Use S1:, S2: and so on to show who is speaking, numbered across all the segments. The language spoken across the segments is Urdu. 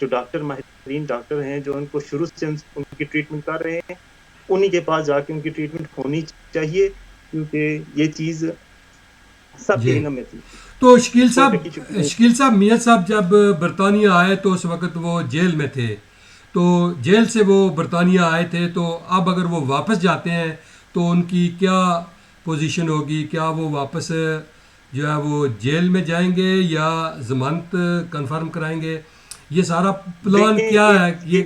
S1: جو ڈاکٹر ماہرین ڈاکٹر ہیں جو ان کو شروع سے ان کی ٹریٹمنٹ کر رہے ہیں, انہی کے پاس جا کے ان کی ٹریٹمنٹ ہونی چاہیے, کیونکہ یہ چیز سب کے
S2: جی.
S1: علم میں تھی.
S2: تو
S1: شکریہ.
S2: شکیل صاحب, میاں صاحب جب برطانیہ آئے تو اس وقت وہ جیل میں تھے, تو جیل سے وہ برطانیہ آئے تھے, تو اب اگر وہ واپس جاتے ہیں تو ان کی کیا پوزیشن ہوگی؟ کیا وہ واپس جو ہے وہ جیل میں جائیں گے یا ضمانت کنفرم کرائیں گے؟ یہ سارا پلان
S1: دیکھیں
S2: کیا ہے
S1: یہ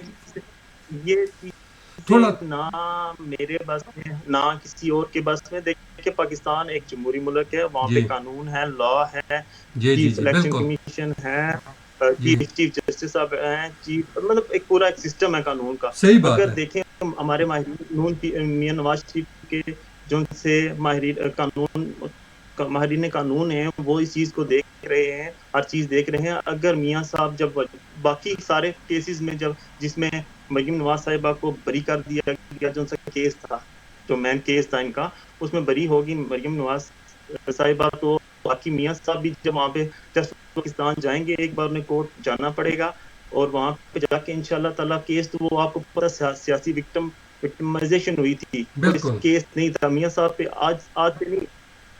S2: یہ
S1: یہ
S2: تھوڑا؟
S1: چیزیں نہ میرے بس میں نہ کسی اور کے بس میں. دیکھیں پاکستان ایک جمہوری ملک ہے, وہاں پہ
S2: جی
S1: قانون ہے, لا ہے,
S2: جی جی
S1: چیف
S2: جی
S1: الیکشن
S2: بالکل.
S1: کمیشن ہے,
S2: جی
S1: چیف جسٹس صاحب ہیں, مطلب ایک پورا ایک سسٹم ہے قانون کا.
S2: صحیح بات
S1: اگر
S2: ہے.
S1: دیکھیں ہمارے ماہرین میاں نواز شریف کے جو ان سے ماہرین قانون ہیں وہ اس چیز کو دیکھ رہے ہیں, ہر چیز دیکھ رہے ہیں. اگر میاں صاحب جب باقی سارے کیسز میں جس میں مریم نواز صاحبہ کو بری کر دیا گیا, جو ان کا کیس تھا, جو مین کیس تھا ان کا, اس میں بری ہوگی مریم نواز صاحبہ, تو باقی میاں صاحب بھی جب وہاں پہ پاکستان جائیں گے, ایک بار انہیں کورٹ جانا پڑے گا, اور وہاں پہ جا کے انشاءاللہ تعالیٰ کیس, تو وہ آپ کو پتہ سیاسی وکٹمائزیشن ہوئی تھی, کوئی
S2: بالکل.
S1: کیس نہیں تھا میاں صاحب پہ. آج سے نہیں,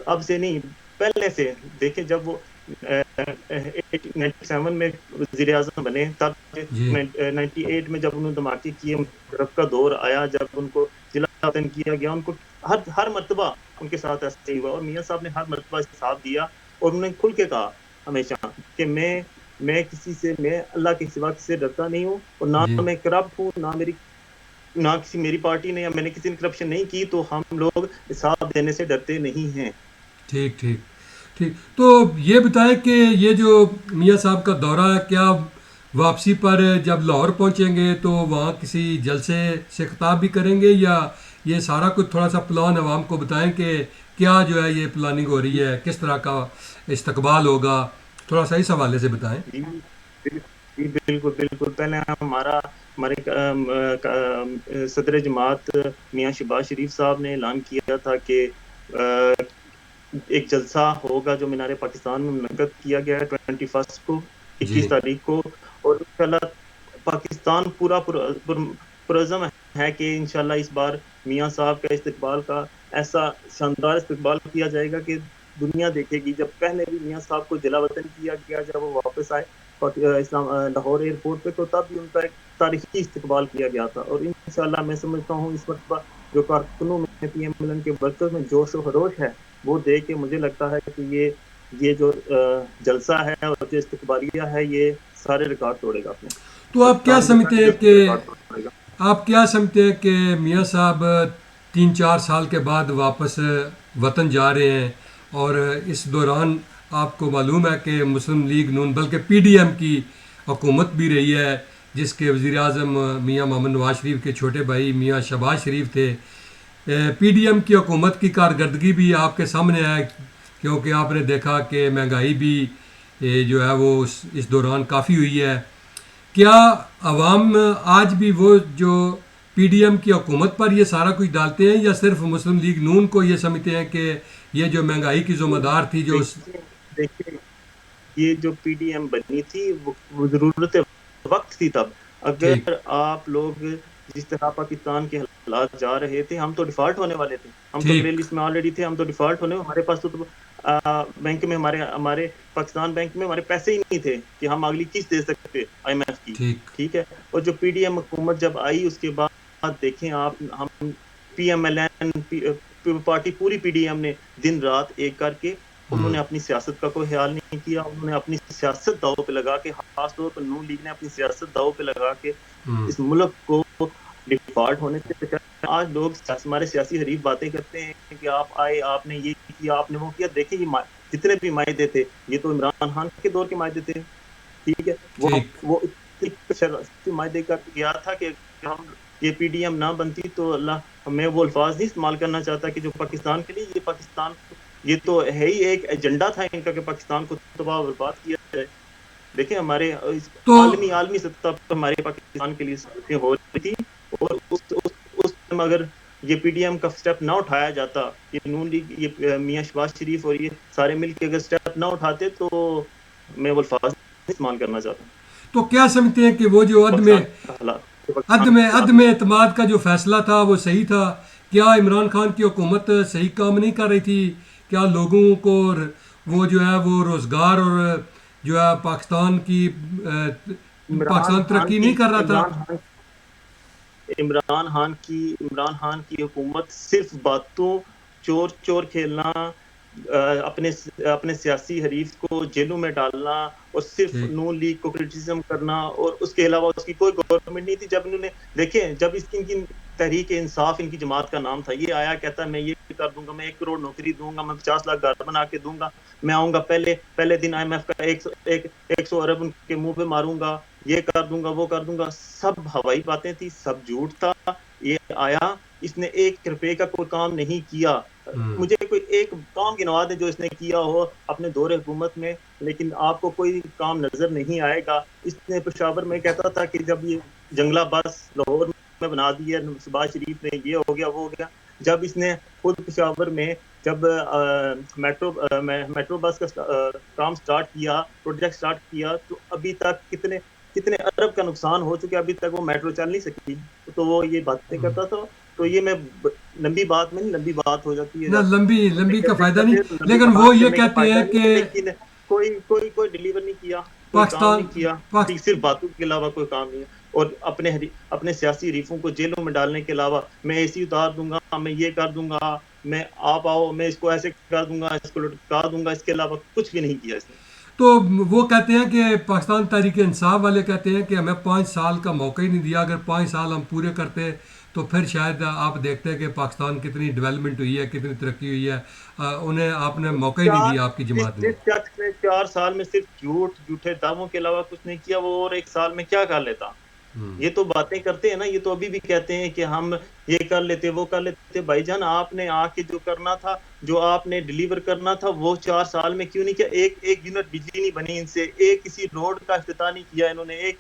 S1: اب سے نہیں, پہلے سے. دیکھیں جب وہ 97 میں وزیر اعظم بنے, تب
S2: جی
S1: 98 میں جب انہوں نے دھماکے کیے, طرف کا دور آیا جب ان کو ضلع وطن کیا گیا, ان کو ہر مرتبہ ان کے ساتھ ایسے ہی ہوا, اور میاں صاحب نے ہر مرتبہ ساتھ دیا, اور انہوں نے کھل کے کہا ہمیشہ کہ میں کسی سے, میں اللہ کے سوا کسی سے ڈرتا نہیں ہوں, اور نہ
S2: جی
S1: میں کرپٹ ہوں, نہ کسی میری پارٹی نے یا میں نے کسی نے کرپشن نہیں کی, تو ہم لوگ حساب دینے سے ڈرتے نہیں ہیں.
S2: ٹھیک ٹھیک ٹھیک. تو یہ بتائیں کہ یہ جو میاں صاحب کا دورہ ہے, کیا واپسی پر جب لاہور پہنچیں گے تو وہاں کسی جلسے سے خطاب بھی کریں گے, یا یہ سارا کچھ تھوڑا سا پلان عوام کو بتائیں کہ کیا جو ہے یہ پلاننگ ہو رہی ہے, کس طرح کا استقبال ہوگا, تھوڑا سا اس حوالے سے بتائیں.
S1: جی جی بالکل بالکل. پہلے ہمارے صدر جماعت میاں شہباز شریف صاحب نے اعلان کیا تھا کہ ایک جلسہ ہوگا جو مینار پاکستان میں منعقد کیا گیا ہے 21 کو,
S2: جی
S1: 21 تاریخ کو, اور انشاءاللہ پاکستان پورا پرعزم ہے کہ انشاءاللہ اس بار میاں صاحب کا استقبال کا ایسا شاندار استقبال کیا جائے گا کہ دنیا دیکھے گی. جب پہلے بھی میاں صاحب کو جلا وطن کیا گیا, جب وہ واپس آئے لاہور ایئرپورٹ پہ, تو تب بھی ان کا ایک تاریخی استقبال کیا گیا تھا. اور انشاءاللہ میں سمجھتا ہوں اس وقت جو کارکنوں میں پی ایم ایل این کے ورکرز میں جوش و خروش ہے, وہ دیکھ کے مجھے لگتا ہے کہ یہ جو جلسہ ہے اور جو استقبالیہ ہے, یہ سارے ریکارڈ توڑے گا. اپنے
S2: تو
S1: پاکستان کے جو ریکارڈ توڑے گا.
S2: آپ کیا سمجھتے ہیں کہ میاں صاحب 3-4 سال کے بعد واپس وطن جا رہے ہیں, اور اس دوران آپ کو معلوم ہے کہ مسلم لیگ نون بلکہ پی ڈی ایم کی حکومت بھی رہی ہے, جس کے وزیر اعظم میاں محمد نواز شریف کے چھوٹے بھائی میاں شہباز شریف تھے. پی ڈی ایم کی حکومت کی کارکردگی بھی آپ کے سامنے ہے, کیونکہ آپ نے دیکھا کہ مہنگائی بھی جو ہے وہ اس دوران کافی ہوئی ہے. کیا عوام آج بھی وہ جو پی ڈی ایم کی حکومت پر یہ سارا کچھ ڈالتے ہیں, یا صرف مسلم لیگ نون کو یہ سمجھتے ہیں کہ یہ جو مہنگائی کی ذمہ دار تھی جو
S1: دیکھیے یہ جو پی ڈی ایم بنی تھی وہ ضرورت وقت تھی تب.
S2: ٹھیک
S1: اگر آپ لوگ جس طرح پاکستان کے حالات جا رہے تھے, ہم تو ڈیفالٹ ہونے والے تھے, ہم تو گرے
S2: ٹھیک
S1: لسٹ میں آلریڈی تھے, ہم تو ڈیفالٹ ہونے, ہمارے پاس تو بینک میں ہمارے پاکستان بینک میں ہمارے پیسے ہی نہیں تھے کہ ہم اگلی قسط دے سکتے آئی ایم ایف کی.
S2: ٹھیک
S1: ٹھیک ہے. اور جو پی ڈی ایم حکومت جب آئی, اس کے بعد دیکھیں آپ, ہم P M L N party پوری پی ڈی ایم نے دن رات ایک کر کے, انہوں نے اپنی سیاست کا کوئی خیال نہیں کیا. انہوں نے اپنی سیاست داؤ پہ لگا کے, خاص طور پر نون لیگ نے اپنی سیاست داؤ پہ لگا کے اس ملک کو ڈیفالٹ ہونے سے بچایا. آج لوگ ہمارے سیاسی حریف باتیں کرتے ہیں کہ آپ آئے, آپ نے یہ کیا, آپ نے وہ کیا. دیکھیں یہ جتنے بھی معاہدے تھے, یہ تو عمران خان کے دور کے معاہدے تھے. ٹھیک ہے.
S2: ٹھیک
S1: وہ معاہدے کر گیا تھا کہ ہم یہ پی ڈی ایم نہ بنتی تو اللہ, میں وہ الفاظ نہیں استعمال کرنا چاہتا کہ جو پاکستان کے لیے, یہ پاکستان یہ تو ہے ہی ایک ایجنڈا تھا ان کا کہ پاکستان کو تباہ و برباد کیا جائے. دیکھیں ہمارے
S2: تو
S1: عالمی سطح پر ہمارے پاکستان کے لیے سازشیں ہو رہی تھی, اور اس ٹائم اگر یہ پی ڈی ایم کا سٹیپ نہ اٹھایا جاتا, یہ نون لیگ, یہ میاں شہباز شریف اور یہ سارے مل کے اگر سٹیپ نہ اٹھاتے, تو میں وہ الفاظ نہیں استعمال کرنا چاہتا.
S2: تو کیا سمجھتے ہیں کہ وہ جو عدم اعتماد کا جو فیصلہ تھا وہ صحیح تھا؟ کیا عمران خان کی حکومت صحیح کام نہیں کر رہی تھی؟ کیا لوگوں کو وہ جو ہے وہ روزگار اور جو ہے پاکستان کی پاکستان ترقی نہیں کر رہا تھا؟
S1: عمران خان کی حکومت صرف باتوں، چور چور کھیلنا، اپنے سیاسی حریف کو جیلوں میں ڈالنا اور صرف نون لیگ کو کرٹیسزم کرنا، اور اس کے علاوہ اس کی کوئی گورنمنٹ نہیں تھی. جب انہوں نے دیکھیں، جب اس کی تحریک انصاف ان کی جماعت کا نام تھا، یہ آیا کہتا ہے میں یہ کر دوں گا، میں 1 کروڑ نوکری دوں گا، میں 50 لاکھ گھر بنا کے دوں گا، میں آؤں گا پہلے دن IMF کا 100 ارب ان کے منہ پہ ماروں گا، یہ کر دوں گا، وہ کر دوں گا. سب ہوائی باتیں تھی، سب جھوٹ تھا. یہ آیا، اس نے 1 روپے کا کوئی کام نہیں کیا. مجھے کوئی ایک کام گنوا دے جو اس نے کیا ہو اپنے دور حکومت میں، لیکن آپ کو کوئی کام نظر نہیں آئے گا. اس نے پشاور میں کہتا تھا کہ جب یہ جنگلہ بس لاہور میں بنا دی ہے شہباز شریف نے، یہ ہو گیا وہ ہو گیا. جب اس نے خود پشاور میں جب میٹرو بس کا کام سٹارٹ کیا، پروجیکٹ سٹارٹ کیا، تو ابھی تک کتنے ارب کا نقصان ہو چکے، ابھی تک وہ میٹرو چل نہیں سکی. تو وہ یہ باتیں کرتا تھا. تو یہ میں لمبی بات میں نہیں، لمبی بات ہو جاتی ہے،
S2: نہ لمبی کا فائدہ نہیں، لیکن وہ یہ کہتے ہیں کہ
S1: لیکن کوئی ڈیلیور نہیں کیا، کوئی کام نہیں کیا، صرف باتوں کے علاوہ کوئی کام نہیں ہے. اور اپنے سیاسی حریفوں کو جیلوں میں ڈالنے کے علاوہ میں ایسی اتار دوں گا، میں یہ کر دوں گا، میں آپ آؤ میں اس کو ایسے کر دوں گا، اس کو لٹکا دوں گا، اس کے علاوہ کچھ بھی نہیں کیا اس نے.
S2: تو وہ کہتے ہیں کہ پاکستان تحریک انصاف والے کہتے ہیں کہ ہمیں 5 سال کا موقع ہی نہیں دیا، اگر 5 سال ہم پورے کرتے تو پھر شاید آپ دیکھتے ہیں کہ پاکستان کتنی ڈیولپمنٹ ہوئی ہے، کتنی ترقی ہوئی ہے. انہیں آپ نے موقع ہی نہیں دیا آپ کی جماعت نے.
S1: 4 سال میں صرف جھوٹے دعووں کے علاوہ کچھ نہیں کیا. وہ اور 1 سال میں کیا کر لیتا؟ یہ تو باتیں کرتے ہیں نا، یہ تو ابھی بھی کہتے ہیں کہ ہم یہ کر لیتے، وہ کر لیتے. بھائی جان، آپ نے آ کے جو کرنا تھا، جو آپ نے ڈیلیور کرنا تھا، وہ 4 سال میں کیوں نہیں کیا؟ ایک یونٹ بجلی نہیں بنی ان سے، ایک کسی روڈ کا افتتاح نہیں کیا انہوں نے.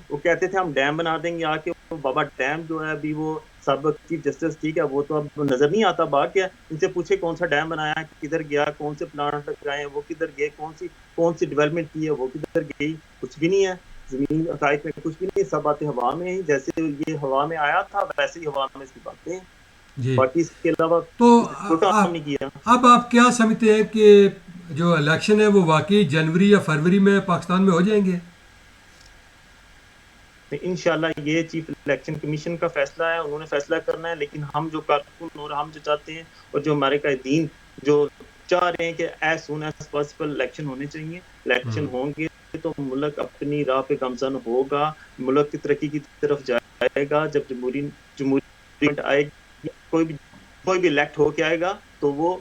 S1: وہ کہتے تھے ہم ڈیم بنا دیں گے، آ کے بابا ڈیم جو ہے ابھی وہ سابق چیف جسٹس، ٹھیک ہے، وہ تو اب نظر نہیں آتا. باغ کیا ان سے پوچھے کون سا ڈیم بنایا، کدھر گیا، کون سے پلانٹ لگائے ہیں، وہ کدھر گئے، کون سی ڈیولپمنٹ کی ہے، وہ کدھر گئی؟ کچھ بھی نہیں ہے. زمین عقائد میں کچھ بھی نہیں، سب باتیں ہوا میں ہی. جیسے یہ ہوا میں آیا تھا ویسے ہی ہوا میں اس کی باتیں ہیں.
S2: جی،
S1: باقی اس کے علاوہ
S2: تو
S1: کوئی کام نہیں کیا.
S2: اب آپ کیا سمجھتے ہیں کہ جو الیکشن ہے وہ واقعی جنوری یا فروری میں پاکستان میں ہو جائیں گے؟
S1: انشاءاللہ یہ چیف الیکشن کمیشن کا فیصلہ ہے، انہوں نے فیصلہ کرنا ہے. لیکن ہم جو کارکن اور ہم جو چاہتے ہیں اور جو ہمارے قائدین جو چاہ رہے ہیں کہ as soon as possible election ہونے چاہیے. الیکشن ہوں گے تو ملک اپنی راہ پہ گامزن ہوگا، ملک کی ترقی کی طرف جائے گا. جب جمہوریت آئے گی، کوئی بھی الیکٹ ہو کے آئے گا تو وہ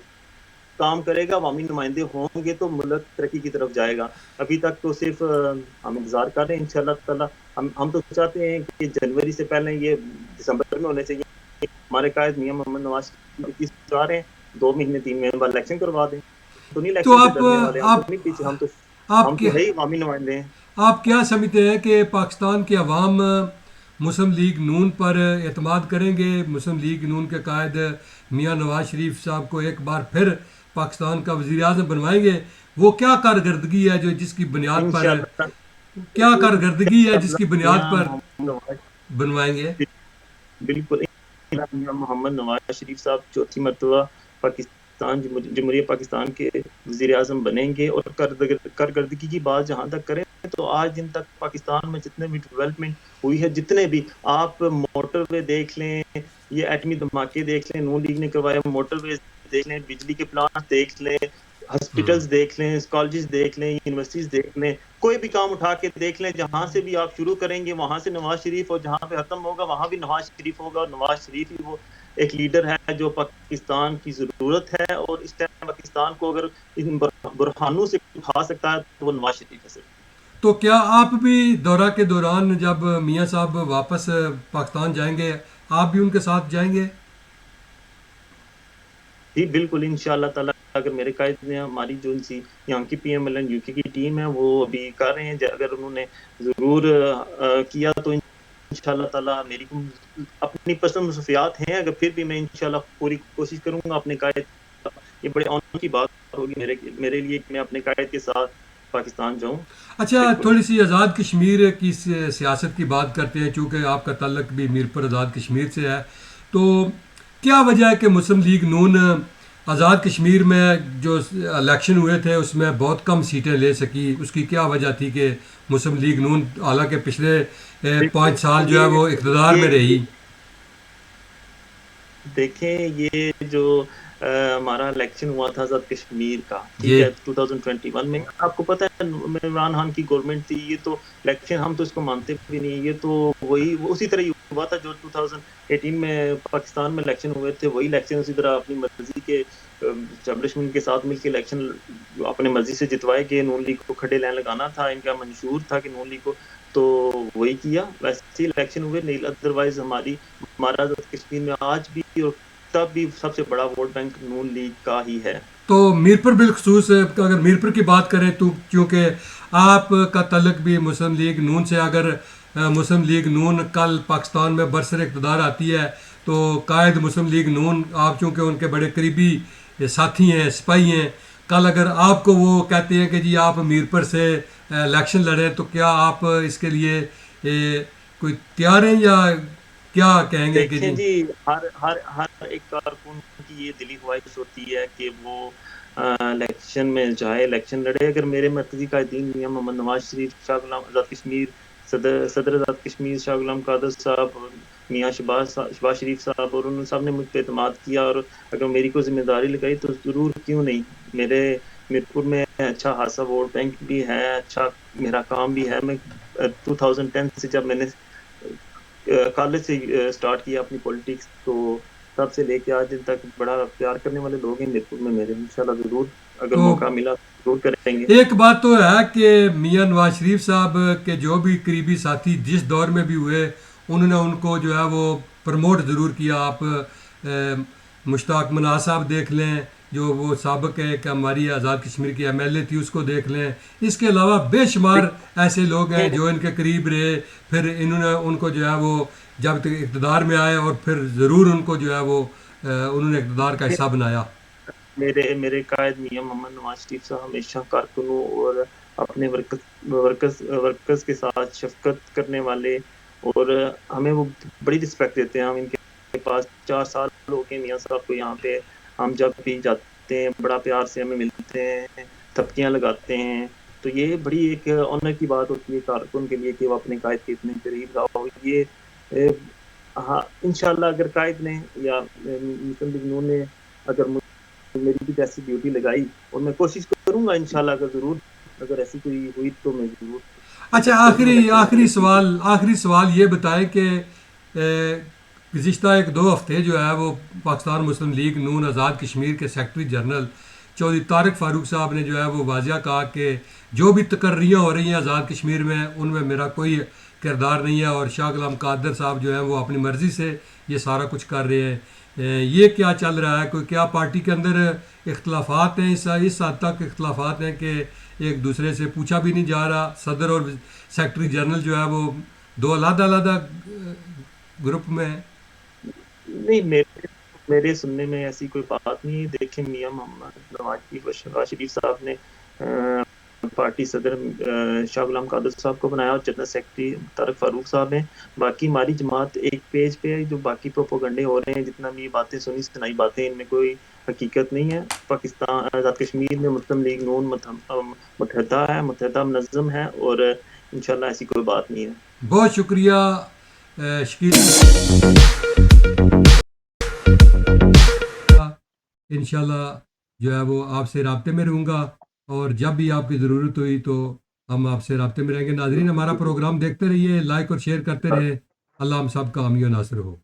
S1: کام کرے گا، عوامی نمائندے ہوں گے تو ملک ترقی کی طرف جائے گا. ابھی تک تو صرف ہم انتظار کر رہے ہیں. انشاءاللہ تعالی ہم تو چاہتے ہیں کہ جنوری سے پہلے یہ دسمبر میں ہونے چاہیے. ہمارے قائد میاں محمد نواز شریف چاہ رہے ہیں 2 مہینے 3 مہینے بعد الیکشن کروا دیں. تو نہیں
S2: تو
S1: الیکشن سے ڈرنے والے، ہم تو نہیں پیچھے، ہم تو ہے ہی عوامی نمائندے ہیں.
S2: آپ کیا سمجھتے ہیں کہ پاکستان کے عوام مسلم لیگ نون پر اعتماد کریں گے؟ مسلم لیگ نون کے قائد میاں نواز شریف صاحب کو ایک بار پھر پاکستان کا وزیر اعظم بنوائیں گے؟ وہ کیا کارکردگی ہے جس کی بنیاد پر بنوائیں گے؟
S1: بالکل محمد نواز شریف صاحب 4تھی مرتبہ جمہوریہ پاکستان کے وزیر اعظم بنیں گے. اور کارکردگی کی بات جہاں تک کریں تو آج دن تک پاکستان میں جتنے بھی ڈیولپمنٹ ہوئی ہے، جتنے بھی آپ موٹر وے دیکھ لیں، یہ ایٹمی دھماکے دیکھ لیں، نون لیگ نے کروایا، موٹر ویز دیکھ لیں، بجلی کے پلانٹ دیکھ لیں، ہاسپٹلز دیکھ لیں، کالجز دیکھ لیں، یونیورسٹیز دیکھ لیں، کوئی بھی کام اٹھا کے دیکھ لیں. جہاں سے بھی آپ شروع کریں گے وہاں سے نواز شریف، اور جہاں پہ ختم ہوگا وہاں بھی نواز شریف ہوگا. اور نواز شریف ہی وہ ایک لیڈر ہے جو پاکستان کی ضرورت ہے. اور اس ٹائم پاکستان کو اگر ان برہانوں سے اٹھا سکتا ہے تو وہ نواز شریف ہے صرف.
S2: تو کیا آپ بھی دورہ کے دوران جب میاں صاحب واپس پاکستان جائیں گے آپ بھی ان کے ساتھ جائیں گے؟
S1: جی بالکل، انشاءاللہ تعالی. اگر میرے قائد نے ہماری جو یہاں کی PMLN UK کی ٹیم ہے وہ ابھی کر رہے ہیں، اگر انہوں نے ضرور کیا تو انشاءاللہ تعالی میری اپنی پسند مصروفیات ہیں، اگر پھر بھی میں انشاءاللہ پوری کوشش کروں گا اپنے قائد. یہ بڑے آنر کی بات ہوگی میرے لیے کہ میں اپنے قائد کے ساتھ پاکستان جاؤں.
S2: اچھا
S1: بالکل.
S2: تھوڑی سی آزاد کشمیر کی سیاست کی بات کرتے ہیں، چونکہ آپ کا تعلق بھی میر پر آزاد کشمیر سے ہے، تو کیا وجہ ہے کہ مسلم لیگ نون آزاد کشمیر میں جو الیکشن ہوئے تھے اس میں بہت کم سیٹیں لے سکی؟ اس کی کیا وجہ تھی کہ مسلم لیگ نون حالانکہ پچھلے 5 سال جو ہے وہ اقتدار میں رہی؟
S1: دیکھیں یہ جو ہمارا الیکشن ہوا تھا آزاد کشمیر کا، ٹھیک
S2: جی
S1: ہے، 2021 میں، آپ کو پتہ ہے عمران خان کی گورنمنٹ تھی. یہ تو الیکشن ہم تو اس کو مانتے بھی نہیں، یہ تو وہی اسی طرح ہی ہوا تھا جو 2018 میں پاکستان میں الیکشن ہوئے تھے، وہی الیکشن اسی طرح اپنی مرضی کے اسٹیبلشمنٹ کے ساتھ مل کے الیکشن اپنے مرضی سے جتوائے کہ نون لیگ کو کھڑے لائن لگانا تھا، ان کا منشور تھا کہ نون لیگ کو، تو وہی کیا، ویسے ہی الیکشن ہوئے. نہیں ادروائز ہمارا آزاد کشمیر میں آج بھی اور تب بھی سب سے بڑا ووٹ بینک نون لیگ کا ہی ہے.
S2: تو میر پر بالخصوص اگر میر پر کی بات کریں تو چونکہ آپ کا تعلق بھی مسلم لیگ نون سے، اگر مسلم لیگ نون کل پاکستان میں برسر اقتدار آتی ہے تو قائد مسلم لیگ نون، آپ چونکہ ان کے بڑے قریبی ساتھی ہیں، سپاہی ہیں، کل اگر آپ کو وہ کہتے ہیں کہ جی آپ میر پر سے الیکشن لڑیں تو کیا آپ اس کے لیے کوئی تیار ہیں، یا کیا کہیں گے کہ
S1: دیکھیں
S2: جی؟
S1: جی، ہر ایک کارکن کی یہ دلی خواہش ہوتی ہے کہ وہ الیکشن میں جائے، الیکشن لڑے. اگر میرے مرکزی قائدین میاں محمد نواز شریف، شاہ غلام آزاد کشمیر صدر آزاد کشمیر شاہ غلام قادر صاحب، میاں شہباز شریف صاحب، اور انہوں سب نے مجھ پہ اعتماد کیا، اور اگر میری کو ذمہ داری لگائی تو ضرور، کیوں نہیں. میرے میرپور میں اچھا خاصا ووٹ بینک بھی ہے، اچھا میرا کام بھی ہے. میں 2010 سے جب میں نے کالج سے سٹارٹ کیا اپنی پولیٹکس، تو تب سے لے کے آج دن تک بڑا پیار کرنے والے لوگ ہیں میرپور میں میرے. انشاءاللہ ضرور اگر
S2: تو
S1: موقع ملا ضرور کریں گے.
S2: ایک بات تو ہے کہ میاں نواز شریف صاحب کے جو بھی قریبی ساتھی جس دور میں بھی ہوئے، انہوں نے ان کو جو ہے وہ پروموٹ ضرور کیا. آپ مشتاق مناز صاحب دیکھ لیں، جو وہ سابق ہے کہ ہماری آزاد کشمیر کی ایم ایل اے تھی، اس کو دیکھ لیں. اس کے علاوہ بے شمار ایسے لوگ ہیں جو ان کے قریب رہے، پھر انہوں نے ان کو جو ہے وہ جب تک اقتدار میں آئے اور پھر ضرور ان کو جو ہے وہ انہوں نے اقتدار کا حصہ بنایا.
S1: میرے قائد میاں محمد نواز شریف صاحب ہمیشہ کارکنوں اور اپنے ورکرز کے ساتھ شفقت کرنے والے، اور ہمیں وہ بڑی رسپیکٹ دیتے ہیں. ہم ان کے پاس 4 سال ہو گئے میاں صاحب کو یہاں پہ، ہم جب بھی جاتے ہیں بڑا پیار سے ہمیں ملتے ہیں، تھپکیاں لگاتے ہیں. تو یہ بڑی ایک آنر کی بات ہوتی ہے کارکن کے لیے کہ وہ اپنے قائد کے اتنے قریب رہا ہو. یہ ہاں انشاءاللہ اگر قائد نے یا مسلم لیگ نون نے اگر میری بھی ایسی ڈیوٹی لگائی، اور میں کوشش کروں گا انشاءاللہ، اگر ایسی کوئی ہوئی تو میں ضرور
S2: اچھا
S1: کنٹیسٹ کروں گا الیکشن
S2: آخری سوال یہ بتائیں کہ گزشتہ 1-2 ہفتے جو ہے وہ پاکستان مسلم لیگ نون آزاد کشمیر کے سیکرٹری جنرل چودھری طارق فاروق صاحب نے جو ہے وہ واضح کہا کہ جو بھی تقرریاں ہو رہی ہیں آزاد کشمیر میں ان میں میرا کوئی کردار نہیں ہے، اور شاہ غلام قادر صاحب جو ہیں وہ اپنی مرضی سے یہ سارا کچھ کر رہے ہیں. یہ کیا چل رہا ہے؟ کوئی کیا پارٹی کے اندر اختلافات ہیں؟ اس حد تک اختلافات ہیں کہ ایک دوسرے سے پوچھا بھی نہیں جا رہا؟ صدر اور سیکرٹری جنرل جو ہے وہ 2 علیحدہ گروپ میں ہیں.
S1: نہیں، میرے سننے میں ایسی کوئی بات نہیں ہے. دیکھیں میاں محمد نواز شریف صاحب نے پارٹی صدر شاہ غلام قادر صاحب کو بنایا، اور جنرل سیکرٹری طارق فاروق صاحب ہیں. باقی ہماری جماعت ایک پیج پہ ہے. جو باقی پروپوگنڈے ہو رہے ہیں، جتنا بھی باتیں سنائی باتیں، ان میں کوئی حقیقت نہیں ہے. پاکستان آزاد کشمیر میں مسلم لیگ نون متحدہ ہے، متحدہ منظم ہے، اور انشاءاللہ ایسی کوئی بات نہیں ہے.
S2: بہت شکریہ شکیل. انشاءاللہ جو ہے وہ آپ سے رابطے میں رہوں گا، اور جب بھی آپ کی ضرورت ہوئی تو ہم آپ سے رابطے میں رہیں گے. ناظرین ہمارا پروگرام دیکھتے رہیے، لائک اور شیئر کرتے رہیں. اللہ ہم سب کا حامی و ناصر ہو.